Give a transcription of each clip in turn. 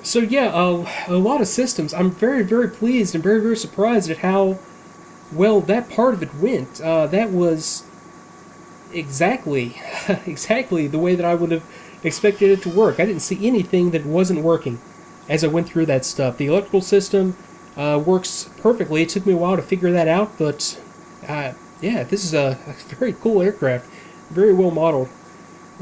So yeah, a lot of systems. I'm very, very pleased and very, very surprised at how well that part of it went. That was exactly, exactly the way that I would have expected it to work. I didn't see anything that wasn't working as I went through that stuff. The electrical system works perfectly. It took me a while to figure that out, but yeah, this is a very cool aircraft, very well modeled.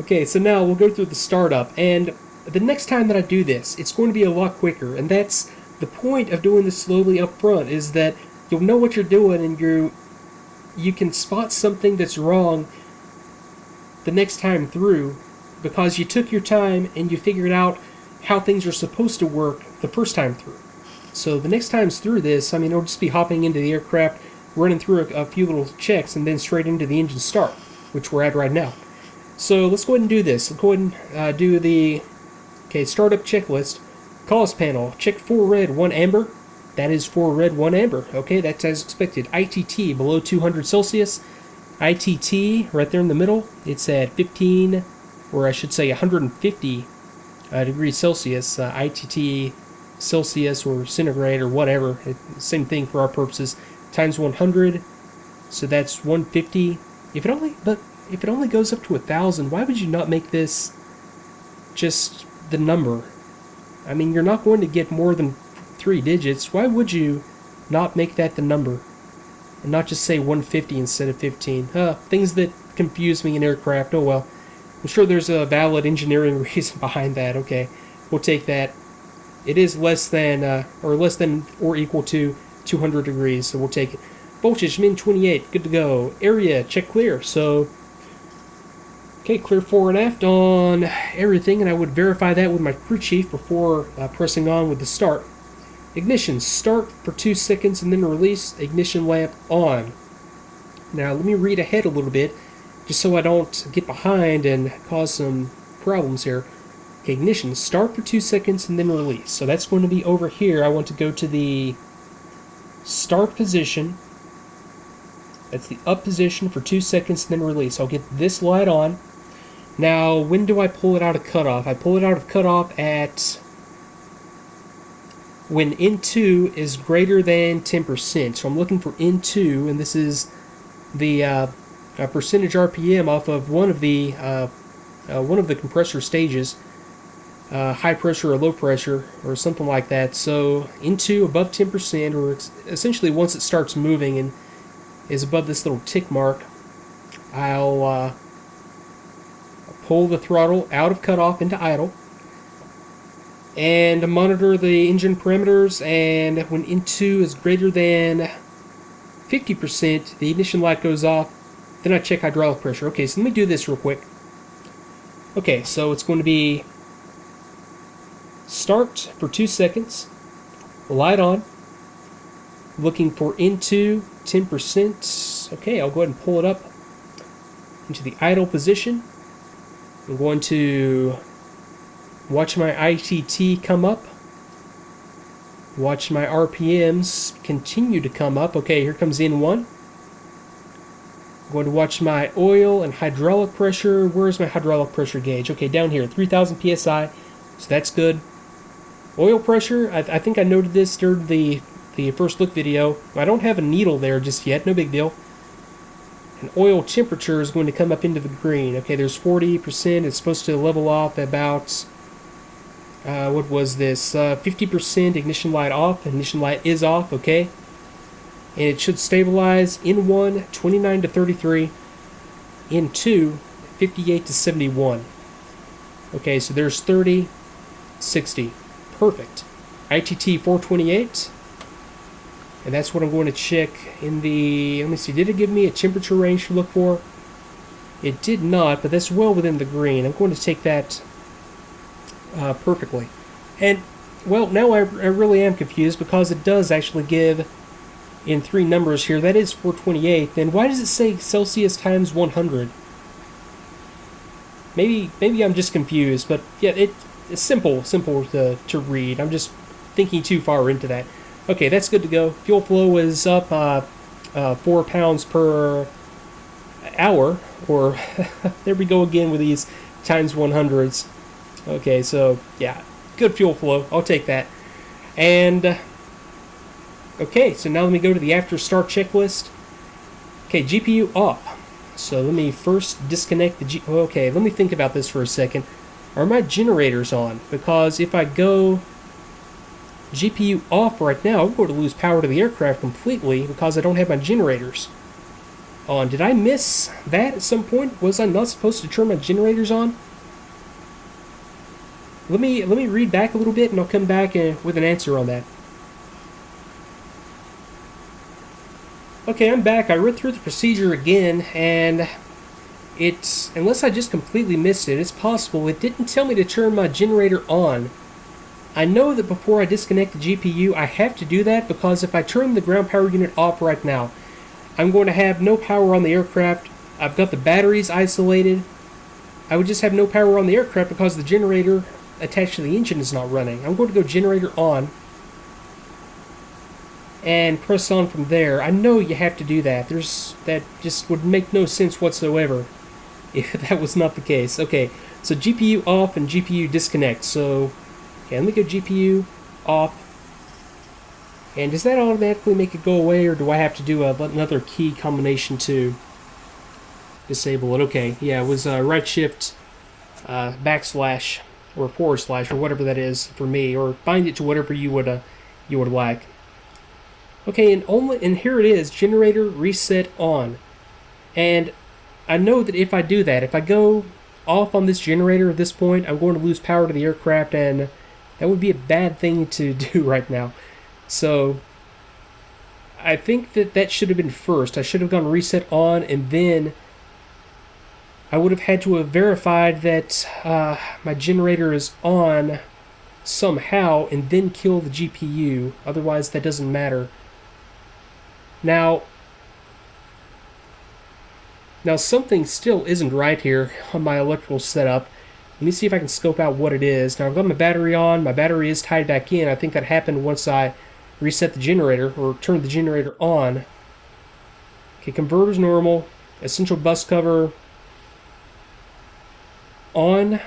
Okay, so now we'll go through the startup, and the next time that I do this, it's going to be a lot quicker, and that's the point of doing this slowly up front, is that you'll know what you're doing, and you can spot something that's wrong the next time through, because you took your time and you figured out how things are supposed to work the first time through. So the next times through this, I mean, it'll just be hopping into the aircraft, running through a few little checks, and then straight into the engine start, which we're at right now. So let's go ahead and do this. Let's go ahead and do the startup checklist. Cause panel, check 4 red, 1 amber. That is 4 red, 1 amber. Okay, that's as expected. ITT below 200 Celsius. ITT right there in the middle, it's at 15, or I should say 150 degrees Celsius. ITT Celsius or centigrade or whatever, same thing for our purposes, times 100, so that's 150. If it only goes up to 1,000, why would you not make this just the number? I mean, you're not going to get more than 3 digits. Why would you not make that the number and not just say 150 instead of 15? Things that confuse me in aircraft. Oh well, I'm sure there's a valid engineering reason behind that. Okay, we'll take that. It is less than or equal to 200 degrees, so we'll take it. Voltage min 28, good to go. Area check clear. So okay, clear fore and aft on everything, and I would verify that with my crew chief before pressing on with the start. Ignition, start for 2 seconds and then release. Ignition lamp on. Now let me read ahead a little bit, just so I don't get behind and cause some problems here. Okay, ignition, start for 2 seconds and then release. So that's going to be over here. I want to go to the start position. That's the up position for 2 seconds and then release. I'll get this light on. Now, when do I pull it out of cutoff? I pull it out of cutoff at when N2 is greater than 10%. So I'm looking for N2, and this is the percentage RPM off of one of the compressor stages, high pressure or low pressure or something like that. So N2 above 10%, or essentially once it starts moving and is above this little tick mark, I'll pull the throttle out of cutoff into idle and monitor the engine parameters, and when N2 is greater than 50%, the ignition light goes off. Then I check hydraulic pressure. Okay, so let me do this real quick. Okay, so it's going to be start for 2 seconds, light on, looking for N2, 10%. Okay, I'll go ahead and pull it up into the idle position. I'm going to watch my ITT come up. Watch my RPMs continue to come up. Okay, here comes N1. I'm going to watch my oil and hydraulic pressure. Where's my hydraulic pressure gauge? Okay, down here, 3,000 psi. So that's good. Oil pressure, I think I noted this during the first look video. I don't have a needle there just yet, no big deal. And oil temperature is going to come up into the green. Okay, there's 40%. It's supposed to level off at about, what was this? 50% ignition light off. Ignition light is off, okay. And it should stabilize. N1, 29 to 33. N2, 58 to 71. Okay, so there's 30, 60. Perfect. ITT 428. And that's what I'm going to check in the... Let me see, did it give me a temperature range to look for? It did not, but that's well within the green. I'm going to take that perfectly. And, well, now I really am confused, because it does actually give in 3 numbers here. That is 428. Then why does it say Celsius times 100? Maybe I'm just confused, but yeah, it's simple to read. I'm just thinking too far into that. Okay, that's good to go. Fuel flow is up 4 pounds per hour, or there we go again with these times 100s. Okay, so yeah, Good fuel flow. I'll take that. And okay, so now let me go to the after start checklist. Okay, GPU off. So let me first disconnect the okay, let me think about this for a second. Are my generators on? Because if I go GPU off right now, I'm going to lose power to the aircraft completely because I don't have my generators on. Did I miss that at some point? Was I not supposed to turn my generators on? Let me read back a little bit and I'll come back with an answer on that. Okay, I'm back. I read through the procedure again, and it's, unless I just completely missed it, it's possible it didn't tell me to turn my generator on. I know that before I disconnect the GPU, I have to do that because if I turn the ground power unit off right now, I'm going to have no power on the aircraft. I've got the batteries isolated. I would just have no power on the aircraft because the generator attached to the engine is not running. I'm going to go generator on and press on from there. I know you have to do that. That just would make no sense whatsoever if that was not the case. Okay, so GPU off and GPU disconnect. So, okay, let me go GPU off. And does that automatically make it go away, or do I have to do another key combination to disable it? Okay, yeah, it was right shift backslash or forward slash or whatever that is for me, or bind it to whatever you would like. Okay, and here it is, generator reset on. And I know that if I do that, if I go off on this generator at this point, I'm going to lose power to the aircraft, and that would be a bad thing to do right now. So I think that should have been first. I should have gone reset on, and then I would have had to have verified that my generator is on somehow, and then kill the GPU. Otherwise, that doesn't matter. Now something still isn't right here on my electrical setup. Let me see if I can scope out what it is. Now I've got my battery on. My battery is tied back in. I think that happened once I reset the generator or turned the generator on. Okay, converter's normal. Essential bus cover on.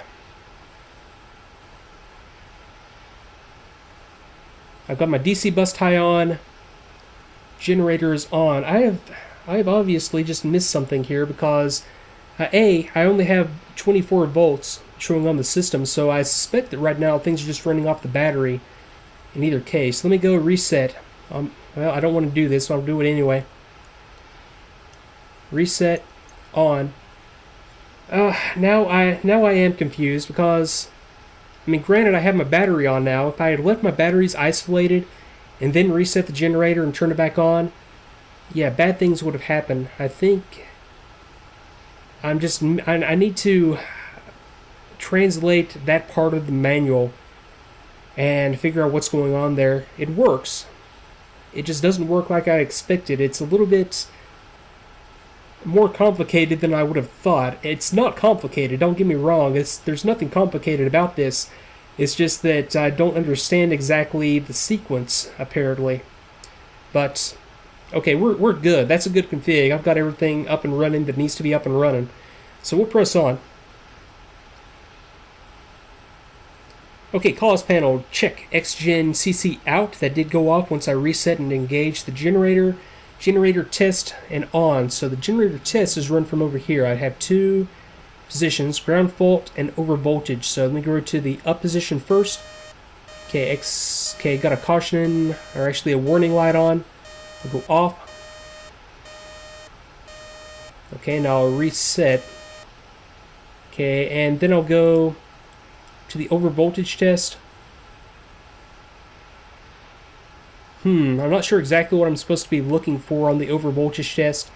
I've got my DC bus tie on. Generator is on. I have obviously just missed something here because I only have 24 volts showing on the system, so I suspect that right now things are just running off the battery in either case. Let me go reset. Well, I don't want to do this, so I'll do it anyway. Reset on. Now I am confused because, I mean, granted I have my battery on now. If I had left my batteries isolated and then reset the generator and turn it back on, yeah, bad things would have happened. I think I need to translate that part of the manual and figure out what's going on there. It works. It just doesn't work like I expected. It's a little bit more complicated than I would have thought. It's not complicated, don't get me wrong. There's nothing complicated about this. It's just that I don't understand exactly the sequence, apparently. But, okay, we're good. That's a good config. I've got everything up and running that needs to be up and running. So we'll press on. Okay, cause panel, check XGen CC out. That did go off once I reset and engaged the generator. Generator test and on. So the generator test is run from over here. I have two positions, ground fault and over voltage. So let me go to the up position first. Okay, got a caution, or actually a warning light on. I'll go off. Okay, now I'll reset. Okay, and then I'll go to the over voltage test. I'm not sure exactly what I'm supposed to be looking for on the over voltage test.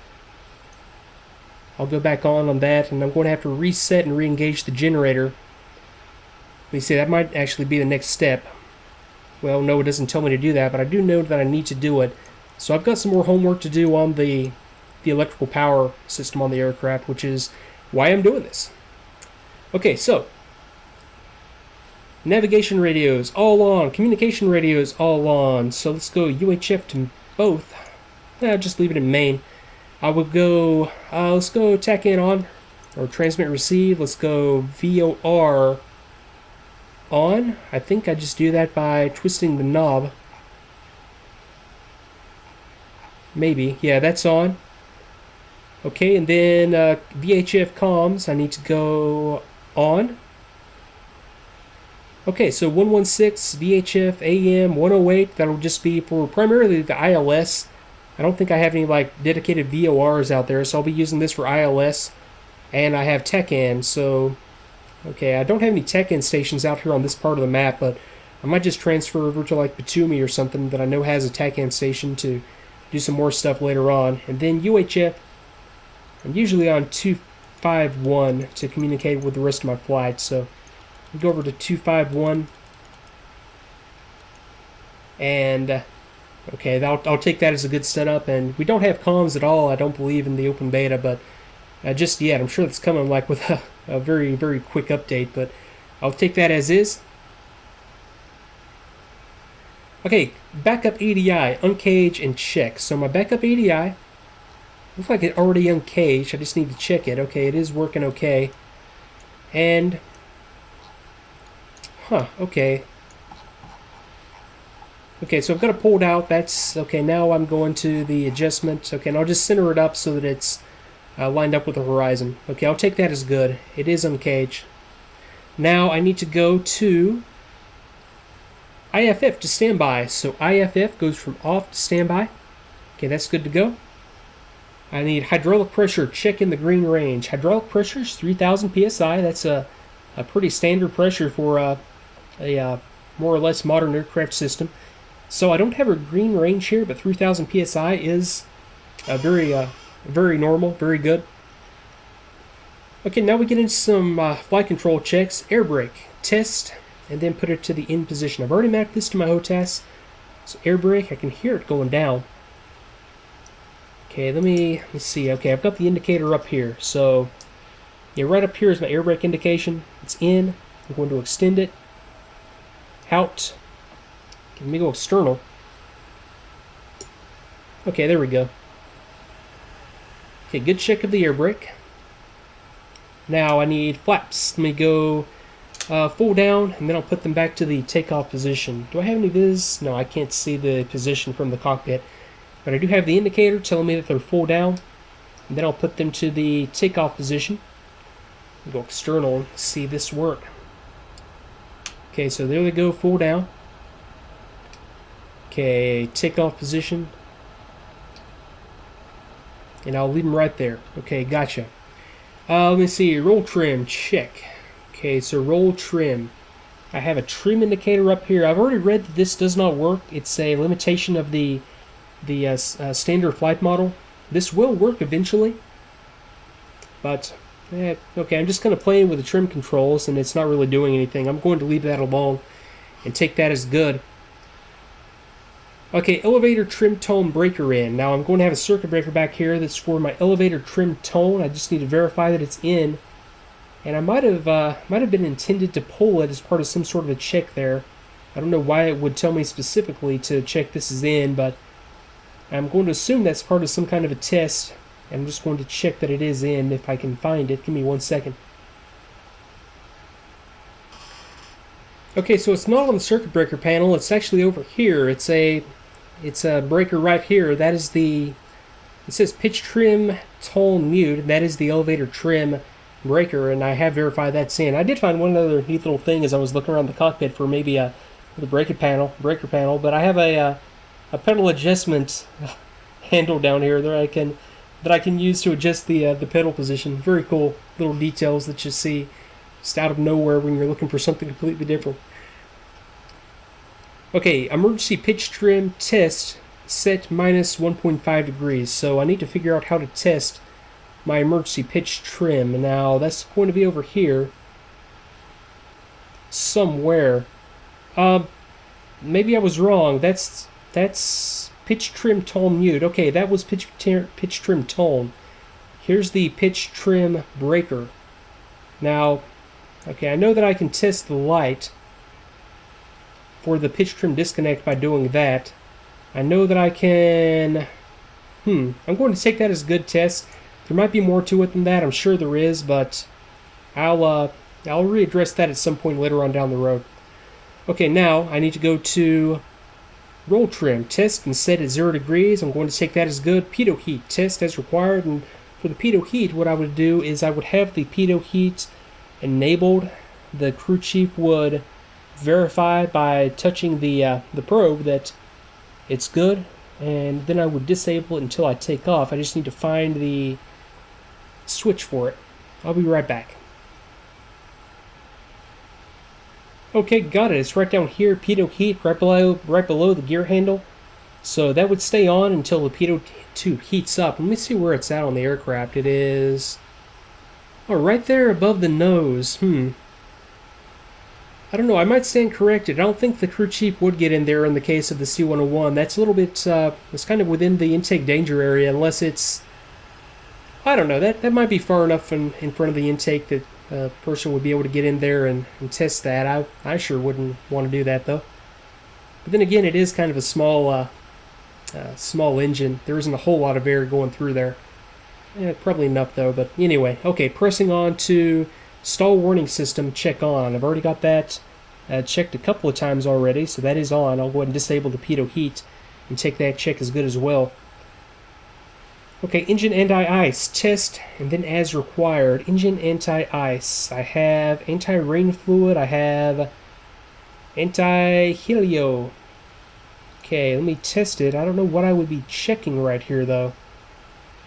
I'll go back on that, and I'm going to have to reset and re-engage the generator. Let me see, that might actually be the next step. Well, no, it doesn't tell me to do that, but I do know that I need to do it. So I've got some more homework to do on the electrical power system on the aircraft, which is why I'm doing this. Okay, so navigation radios all on, communication radios all on. So let's go UHF to both. Just leave it in main. I would go, let's go TAC in on, or transmit receive. Let's go VOR on. I think I just do that by twisting the knob. Maybe. Yeah, that's on. Okay, and then VHF comms, I need to go on. Okay, so 116 VHF AM 108, that'll just be for primarily the ILS. I don't think I have any like dedicated VORs out there, so I'll be using this for ILS. And I have TechN, so okay, I don't have any TechN stations out here on this part of the map, but I might just transfer over to like Batumi or something that I know has a TechN station to do some more stuff later on. And then UHF, I'm usually on 251 to communicate with the rest of my flight, so we go over to 251, and okay, I'll take that as a good setup. And we don't have comms at all, I don't believe, in the open beta, but just yet. I'm sure it's coming like with a very, very quick update, but I'll take that as is. Okay, backup ADI, uncage and check. So my backup ADI, looks like it already uncaged. I just need to check it. Okay, it is working okay. And okay. Okay, so I've got it pulled out. That's okay. Now I'm going to the adjustment. Okay, and I'll just center it up so that it's lined up with the horizon. Okay, I'll take that as good. It is uncaged. Now I need to go to IFF to standby. So IFF goes from off to standby. Okay, that's good to go. I need hydraulic pressure, check in the green range. Hydraulic pressure is 3,000 psi. That's a pretty standard pressure for a more or less modern aircraft system. So I don't have a green range here, but 3,000 psi is very normal, very good. Okay, now we get into some flight control checks. Air brake, test, and then put it to the in position. I've already mapped this to my HOTAS. So air brake, I can hear it going down. Okay, let me see. Okay, I've got the indicator up here. So, yeah, right up here is my air brake indication. It's in. I'm going to extend it. Out. Okay, let me go external. Okay, there we go. Okay, good check of the air brake. Now I need flaps. Let me go full down, and then I'll put them back to the takeoff position. Do I have any viz? No, I can't see the position from the cockpit. But I do have the indicator telling me that they're full down. And then I'll put them to the takeoff position. Go external and see this work. Okay, so there they go, full down. Okay, takeoff position. And I'll leave them right there. Okay, gotcha. Let me see, roll trim, check. Okay, so roll trim. I have a trim indicator up here. I've already read that this does not work. It's a limitation of the standard flight model. This will work eventually, but okay, I'm just kind of playing with the trim controls, and it's not really doing anything. I'm going to leave that alone and take that as good. Okay, elevator trim tone breaker in. Now I'm going to have a circuit breaker back here that's for my elevator trim tone. I just need to verify that it's in, and I might have been intended to pull it as part of some sort of a check there. I don't know why it would tell me specifically to check this is in, but I'm going to assume that's part of some kind of a test, and I'm just going to check that it is in if I can find it. Give me 1 second. Okay, so it's not on the circuit breaker panel. It's actually over here. It's a breaker right here. That is it says pitch trim tone mute, and that is the elevator trim breaker, and I have verified that's in. I did find one other neat little thing as I was looking around the cockpit for maybe the breaker panel, but I have a pedal adjustment handle down here that I can use to adjust the pedal position. Very cool little details that you see just out of nowhere when you're looking for something completely different. Okay, emergency pitch trim test set minus 1.5 degrees. So I need to figure out how to test my emergency pitch trim. Now that's going to be over here somewhere. Maybe I was wrong. That's pitch trim tone mute. Okay, that was pitch trim tone. Here's the pitch trim breaker. Now, okay, I know that I can test the light for the pitch trim disconnect by doing that. I know that I can... I'm going to take that as a good test. There might be more to it than that. I'm sure there is, but I'll readdress that at some point later on down the road. Okay, now I need to go to roll trim, test and set at 0 degrees. I'm going to take that as good. Pitot Heat, test as required. And for the Pitot Heat, what I would do is I would have the Pitot Heat enabled. The crew chief would verify by touching the probe that it's good, and then I would disable it until I take off. I just need to find the switch for it. I'll be right back. Okay, got it. It's right down here, Pitot Heat, right below the gear handle. So that would stay on until the Pitot tube heats up. Let me see where it's at on the aircraft. It is... oh, right there above the nose. I don't know, I might stand corrected. I don't think the crew chief would get in there in the case of the C-101. That's a little bit, it's kind of within the intake danger area, unless it's... I don't know, that might be far enough in front of the intake that a person would be able to get in there and test that. I sure wouldn't want to do that, though. But then again, it is kind of a small engine. There isn't a whole lot of air going through there. Probably enough, though, but anyway. Okay, pressing on to stall warning system, check on. I've already got that checked a couple of times already, so that is on. I'll go ahead and disable the Pitot Heat and take that check as good as well. Okay, engine anti-ice, test, and then as required. Engine anti-ice. I have anti-rain fluid. I have anti-helio. Okay, let me test it. I don't know what I would be checking right here, though.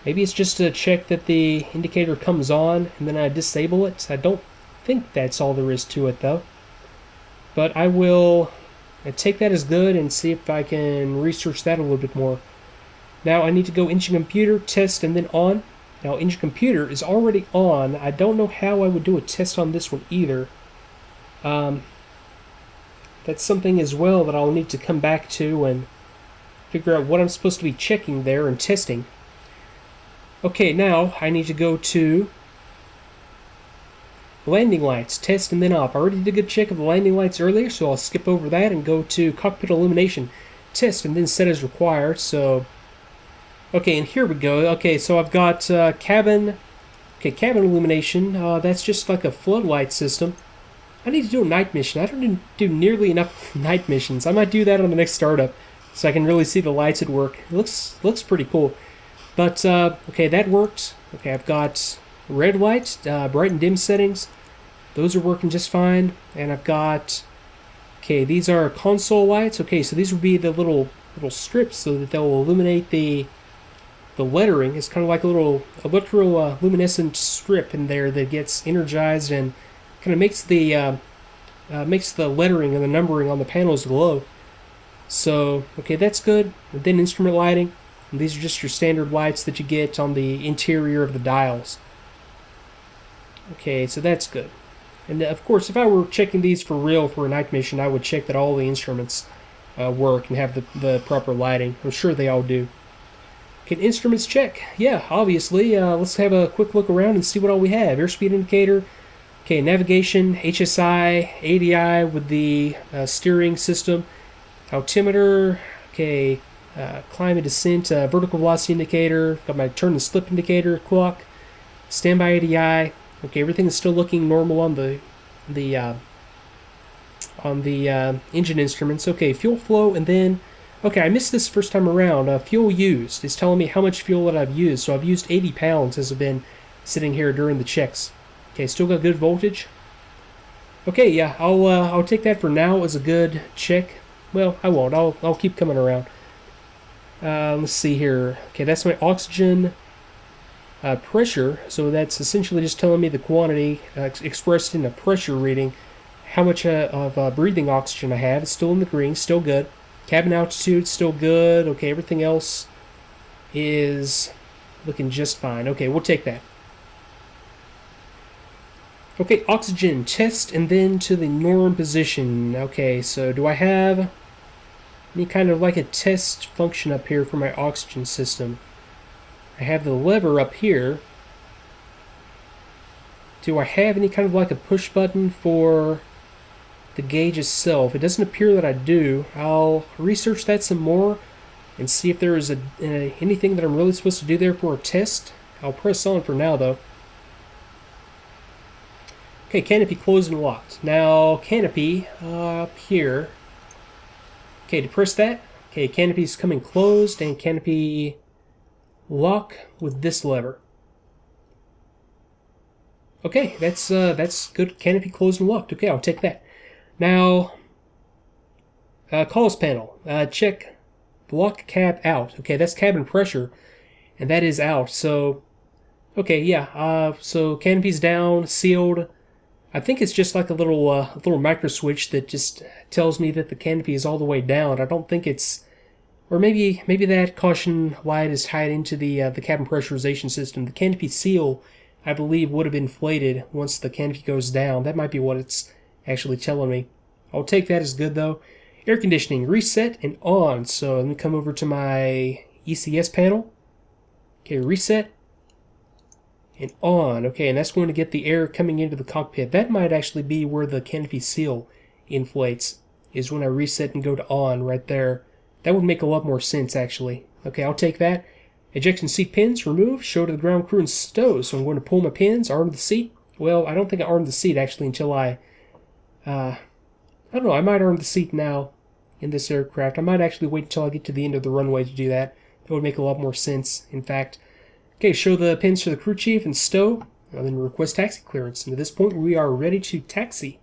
Maybe it's just to check that the indicator comes on, and then I disable it. I don't think that's all there is to it, though. But I will take that as good and see if I can research that a little bit more. Now I need to go engine computer, test, and then on. Now engine computer is already on. I don't know how I would do a test on this one either. That's something as well that I'll need to come back to and figure out what I'm supposed to be checking there and testing. Okay, now I need to go to landing lights, test, and then off. I already did a good check of the landing lights earlier, so I'll skip over that and go to cockpit illumination, test, and then set as required. So, okay, and here we go. Okay, so I've got cabin illumination. That's just like a floodlight system. I need to do a night mission. I don't do nearly enough night missions. I might do that on the next startup, so I can really see the lights at work. It looks pretty cool. But, okay, that worked. Okay, I've got red light, bright and dim settings. Those are working just fine. And I've got, okay, these are console lights. Okay, so these would be the little strips so that they'll illuminate the lettering. It's kind of like a little electroluminescent strip in there that gets energized and kind of makes the lettering and the numbering on the panels glow. So, okay, that's good. And then instrument lighting. And these are just your standard lights that you get on the interior of the dials. Okay, so that's good. And of course, if I were checking these for real for a night mission, I would check that all the instruments work and have the proper lighting. I'm sure they all do. Okay, instruments check. Yeah, obviously. Let's have a quick look around and see what all we have. Airspeed indicator. Okay, navigation, HSI, ADI with the steering system. Altimeter. Okay. Climb and descent, vertical velocity indicator, got my turn and slip indicator, clock, standby ADI. Okay, everything is still looking normal on the engine instruments. Okay, fuel flow, and then, okay, I missed this first time around. Fuel used is telling me how much fuel that I've used. So I've used 80 pounds as I've been sitting here during the checks. Okay, still got good voltage. Okay, yeah, I'll take that for now as a good check. Well, I won't. I'll keep coming around. Let's see here. Okay, that's my oxygen pressure. So that's essentially just telling me the quantity expressed in a pressure reading, how much of breathing oxygen I have. It's still in the green, still good. Cabin altitude, still good. Okay, everything else is looking just fine. Okay, we'll take that. Okay, oxygen test and then to the norm position. Okay, so do I have any kind of like a test function up here for my oxygen system? I have the lever up here. Do I have any kind of like a push button for the gauge itself? It doesn't appear that I do. I'll research that some more and see if there is anything that I'm really supposed to do there for a test. I'll press on for now though. Okay, canopy closed and locked. Now, canopy up here. Okay, depress that. Okay, canopy's coming closed, and canopy lock with this lever. Okay, that's good. Canopy closed and locked. Okay, I'll take that. Now, calls panel. Check block cab out. Okay, that's cabin pressure, and that is out. So, okay, yeah. So canopy's down, sealed. I think it's just like a little micro switch that just tells me that the canopy is all the way down. I don't think it's, or maybe that caution light is tied into the cabin pressurization system. The canopy seal, I believe, would have inflated once the canopy goes down. That might be what it's actually telling me. I'll take that as good though. Air conditioning reset and on. So let me come over to my ECS panel. Okay, reset. And on. Okay, and that's going to get the air coming into the cockpit. That might actually be where the canopy seal inflates, is when I reset and go to on right there. That would make a lot more sense, actually. Okay, I'll take that. Ejection seat pins removed. Show to the ground crew and stow. So I'm going to pull my pins, arm the seat. Well, I don't think I armed the seat, actually, until I don't know, I might arm the seat now in this aircraft. I might actually wait until I get to the end of the runway to do that. That would make a lot more sense, in fact. Okay, show the pins to the crew chief and stow, and then request taxi clearance. And at this point, we are ready to taxi.